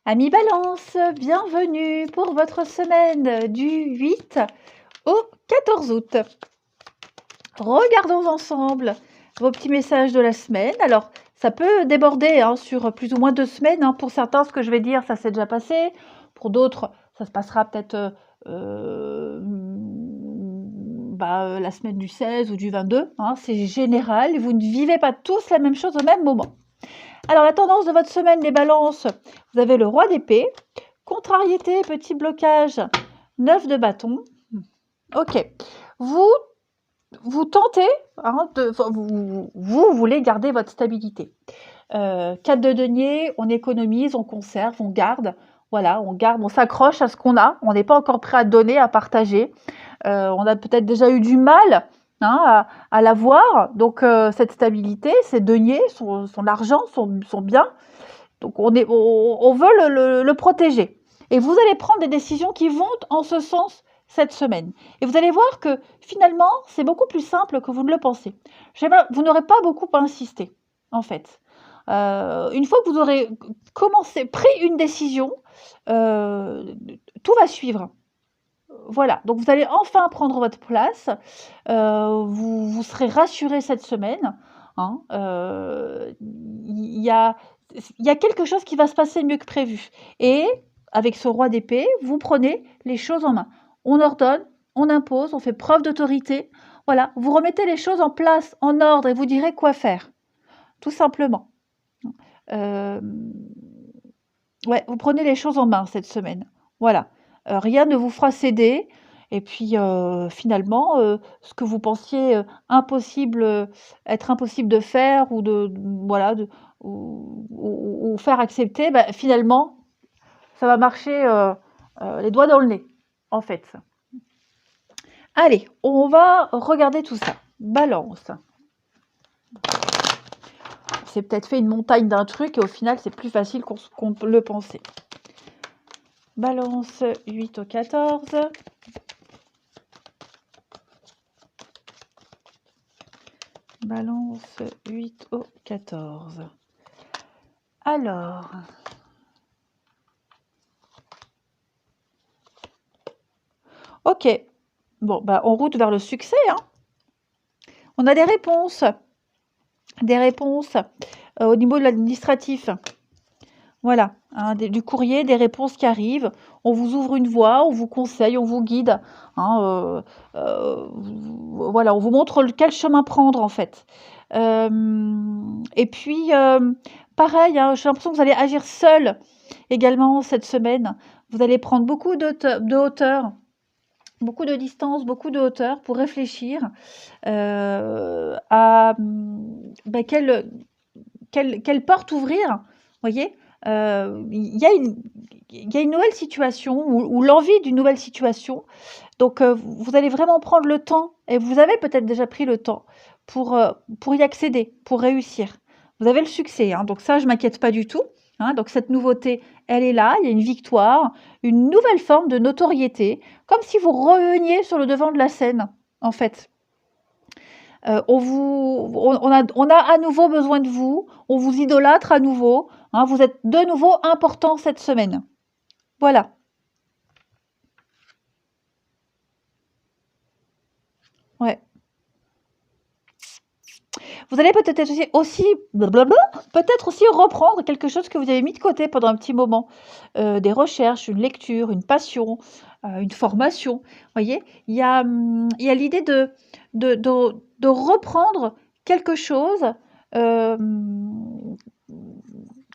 Amis Balance, bienvenue pour votre semaine du 8 au 14 août. Regardons ensemble vos petits messages de la semaine. Alors, ça peut déborder sur plus ou moins 2 semaines. Pour certains, ce que je vais dire, ça s'est déjà passé. Pour d'autres, ça se passera peut-être la semaine du 16 ou du 22. C'est général. Vous ne vivez pas tous la même chose au même moment. Alors, la tendance de votre semaine, les balances, vous avez le roi d'épée, contrariété, petit blocage, 9 de bâton. Ok. Vous tentez, vous voulez garder votre stabilité. 4 de denier, on économise, on conserve, on garde. Voilà, on garde, on s'accroche à ce qu'on a. On n'est pas encore prêt à donner, à partager. On a peut-être déjà eu du mal à l'avoir. Donc, cette stabilité, ces deniers, son argent, son bien. Donc, on veut le protéger. Et vous allez prendre des décisions qui vont en ce sens cette semaine. Et vous allez voir que finalement, c'est beaucoup plus simple que vous ne le pensez. Vous n'aurez pas beaucoup à insister, en fait. Une fois que vous aurez pris une décision, tout va suivre. Voilà, donc vous allez enfin prendre votre place, vous serez rassuré cette semaine. Il y a quelque chose qui va se passer mieux que prévu. Et avec ce roi d'épée, vous prenez les choses en main. On ordonne, on impose, on fait preuve d'autorité. Voilà, vous remettez les choses en place, en ordre, et vous direz quoi faire, tout simplement. Ouais, vous prenez les choses en main cette semaine. Voilà. Rien ne vous fera céder. Et puis, finalement, ce que vous pensiez être impossible de faire ou faire accepter, finalement, ça va marcher les doigts dans le nez, en fait. Allez, on va regarder tout ça. Balance. On s'est peut-être fait une montagne d'un truc et au final, c'est plus facile qu'on le pensait. Balance 8 au 14. Balance 8 au 14. Alors. Ok. Bon, en route vers le succès. On a des réponses. Au niveau de l'administratif. Voilà, du courrier, des réponses qui arrivent. On vous ouvre une voie, on vous conseille, on vous guide. Voilà, on vous montre quel chemin prendre en fait. Et puis, pareil, j'ai l'impression que vous allez agir seul également cette semaine. Vous allez prendre beaucoup de hauteur, beaucoup de distance, beaucoup de hauteur pour réfléchir à quelle porte ouvrir, voyez. Il y a une nouvelle situation ou l'envie d'une nouvelle situation. Donc, vous allez vraiment prendre le temps et vous avez peut-être déjà pris le temps pour y accéder, pour réussir. Vous avez le succès, donc ça, je ne m'inquiète pas du tout. Donc, cette nouveauté, elle est là. Il y a une victoire, une nouvelle forme de notoriété, comme si vous reveniez sur le devant de la scène, en fait. On a à nouveau besoin de vous, on vous idolâtre à nouveau, vous êtes de nouveau important cette semaine. Voilà. Ouais. Vous allez peut-être aussi reprendre quelque chose que vous avez mis de côté pendant un petit moment. Des recherches, une lecture, une passion, une formation. Vous voyez, il y a l'idée de reprendre quelque chose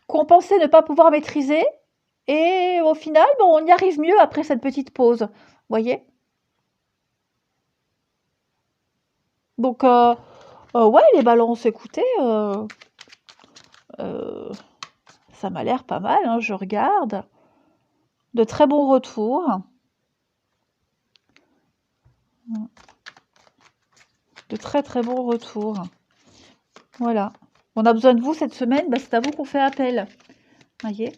qu'on pensait ne pas pouvoir maîtriser. Et au final, on y arrive mieux après cette petite pause. Vous voyez? Donc, ouais, les balances, écoutez, ça m'a l'air pas mal, je regarde. De très bons retours. De très très bons retours. Voilà. On a besoin de vous cette semaine, c'est à vous qu'on fait appel. Voyez.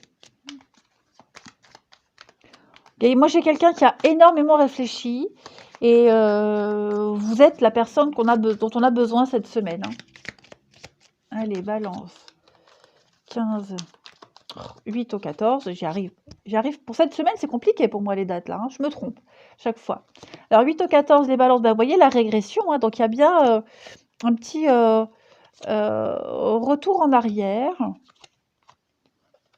Et moi, j'ai quelqu'un qui a énormément réfléchi et vous êtes la personne dont on a besoin cette semaine. Allez, balance. 15. 8 au 14, j'y arrive. J'y arrive. Pour cette semaine, c'est compliqué pour moi les dates là, hein, je me trompe chaque fois. Alors 8 au 14, les balances, bah, vous voyez la régression, hein, donc il y a bien un petit retour en arrière.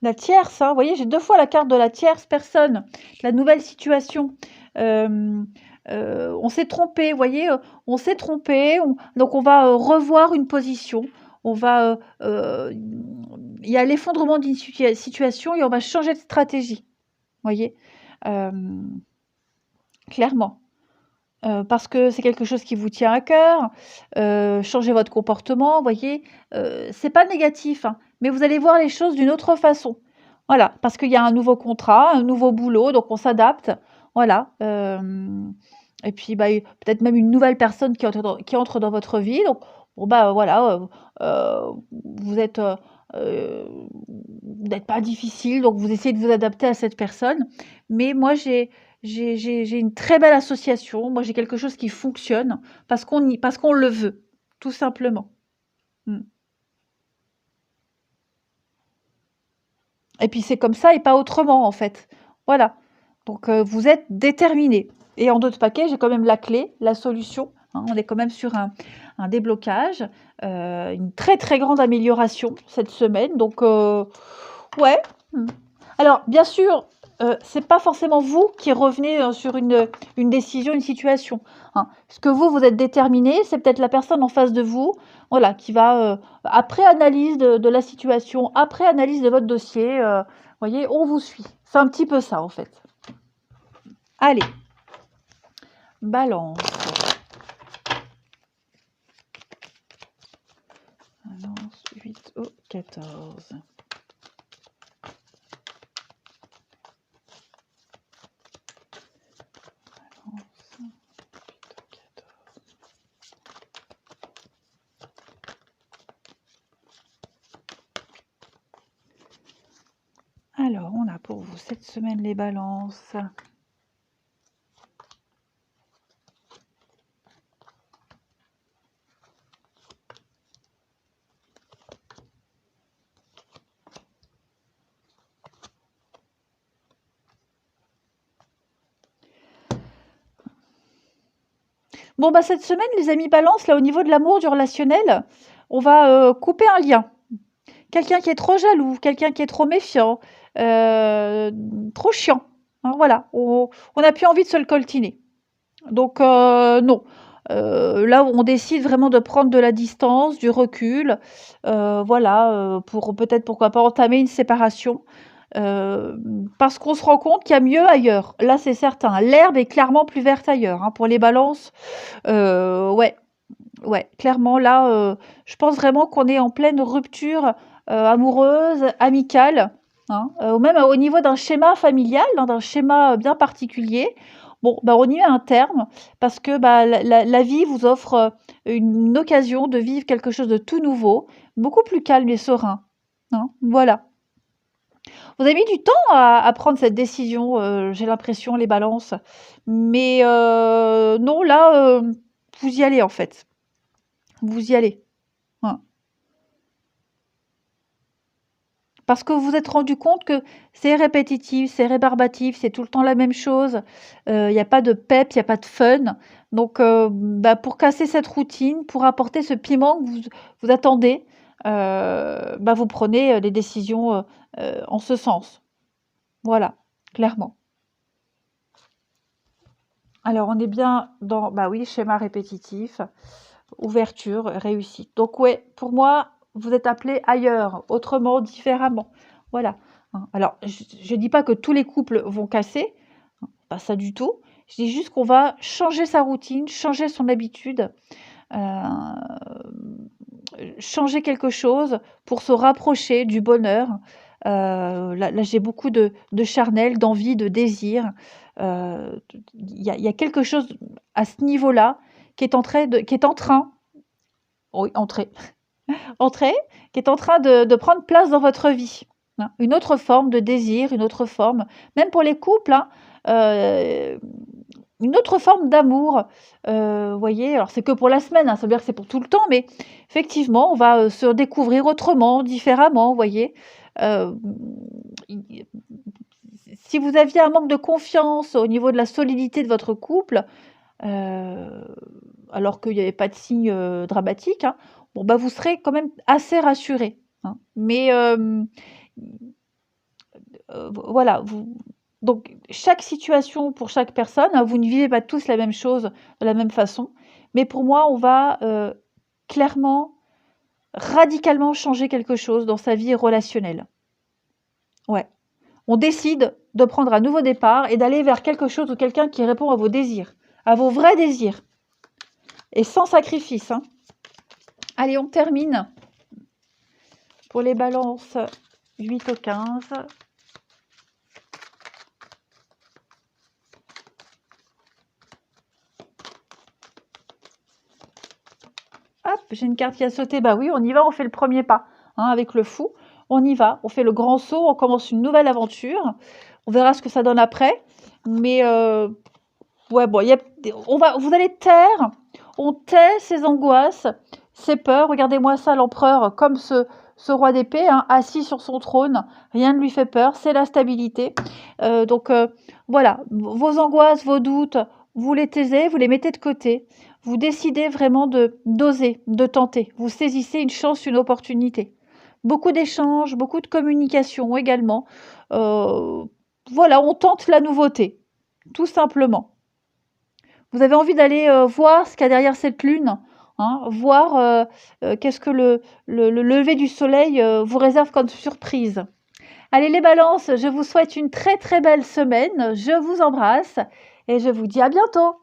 La tierce, hein, vous voyez, j'ai 2 fois la carte de la tierce personne, la nouvelle situation. On s'est trompé, vous voyez, on s'est trompé, donc on va revoir une position. On va, il y a l'effondrement d'une situation et on va changer de stratégie. Vous voyez, clairement. Parce que c'est quelque chose qui vous tient à cœur, changer votre comportement, vous voyez, c'est pas négatif, hein, mais vous allez voir les choses d'une autre façon. Voilà, parce qu'il y a un nouveau contrat, un nouveau boulot, donc on s'adapte, voilà, et puis, bah, peut-être même une nouvelle personne qui entre dans votre vie, donc bon, bah, voilà, vous êtes, vous n'êtes pas difficile, donc vous essayez de vous adapter à cette personne, mais moi j'ai une très belle association. Moi, j'ai quelque chose qui fonctionne parce qu'on le veut, tout simplement. Mmh. Et puis c'est comme ça et pas autrement, en fait. Voilà. Donc vous êtes déterminés et en 2 de paquet, j'ai quand même la clé, la solution, hein. On est quand même sur un déblocage, une très, très grande amélioration cette semaine donc ouais. Mmh. Alors bien sûr, c'est pas forcément vous qui revenez, sur une décision, une situation, hein. Ce que vous êtes déterminé, c'est peut-être la personne en face de vous, voilà, qui va, après analyse de la situation, après analyse de votre dossier, voyez, on vous suit. C'est un petit peu ça, en fait. Allez, Balance. Balance 8 au 14. Alors, on a pour vous cette semaine les balances. Bon, bah, cette semaine, les amis balance, là, au niveau de l'amour, du relationnel, on va couper un lien. Quelqu'un qui est trop jaloux, quelqu'un qui est trop méfiant, trop chiant, hein, voilà. On n'a plus envie de se le coltiner. Donc non. Là, on décide vraiment de prendre de la distance, du recul, voilà, pour peut-être, pourquoi pas, entamer une séparation, parce qu'on se rend compte qu'il y a mieux ailleurs. Là, c'est certain. L'herbe est clairement plus verte ailleurs, hein, pour les balances, ouais. Ouais, clairement là, je pense vraiment qu'on est en pleine rupture, amoureuse, amicale, hein, ou même au niveau d'un schéma familial, hein, d'un schéma, bien particulier. Bon, bah, on y met un terme parce que, bah, la vie vous offre, une occasion de vivre quelque chose de tout nouveau, beaucoup plus calme et serein, hein, voilà. Vous avez mis du temps à prendre cette décision, j'ai l'impression, les balances, mais non, là, vous y allez, en fait. Vous y allez. Ouais. Parce que vous vous êtes rendu compte que c'est répétitif, c'est rébarbatif, c'est tout le temps la même chose. Il y a pas de pep, il y a pas de fun. Donc bah, pour casser cette routine, pour apporter ce piment que vous attendez, bah, vous prenez, des décisions, en ce sens. Voilà, clairement. Alors on est bien dans, bah oui, schéma répétitif, ouverture, réussite. Donc ouais, pour moi, vous êtes appelés ailleurs, autrement, différemment. Voilà, hein. Alors je dis pas que tous les couples vont casser, hein, pas ça du tout. Je dis juste qu'on va changer sa routine, changer son habitude, changer quelque chose pour se rapprocher du bonheur. Là j'ai beaucoup de charnel, d'envie, de désir. Il y a quelque chose à ce niveau-là qui est en train, oui, entrer, qui est en train de prendre place dans votre vie, hein. Une autre forme de désir, une autre forme, même pour les couples, hein, une autre forme d'amour, voyez? Alors c'est que pour la semaine, hein, ça veut dire que c'est pour tout le temps, mais effectivement, on va, se découvrir autrement, différemment, vous voyez? euh, si vous aviez un manque de confiance au niveau de la solidité de votre couple, alors qu'il n'y avait pas de signe dramatique, hein, bon, bah, vous serez quand même assez rassuré. Hein. Mais voilà, donc chaque situation pour chaque personne, hein, vous ne vivez pas tous la même chose de la même façon. Mais pour moi, on va clairement, radicalement changer quelque chose dans sa vie relationnelle. Ouais. On décide de prendre un nouveau départ et d'aller vers quelque chose ou quelqu'un qui répond à vos désirs, à vos vrais désirs. Et sans sacrifice. Hein. Allez, on termine pour les balances 8 au 15. Hop, j'ai une carte qui a sauté. Bah oui, on y va, on fait le premier pas. Hein, avec le fou, on y va. On fait le grand saut, on commence une nouvelle aventure. On verra ce que ça donne après. Mais ouais, bon, vous allez taire. On tait ses angoisses, ses peurs. Regardez-moi ça, l'empereur, comme ce roi d'épée, hein, assis sur son trône. Rien ne lui fait peur, c'est la stabilité. Donc voilà, vos angoisses, vos doutes, vous les taisez, vous les mettez de côté. Vous décidez vraiment d'oser, de tenter. Vous saisissez une chance, une opportunité. Beaucoup d'échanges, beaucoup de communication également. Voilà, on tente la nouveauté, tout simplement. Vous avez envie d'aller voir ce qu'il y a derrière cette lune, hein, voir qu'est-ce que le lever du soleil vous réserve comme surprise. Allez les balances, je vous souhaite une très très belle semaine, je vous embrasse et je vous dis à bientôt.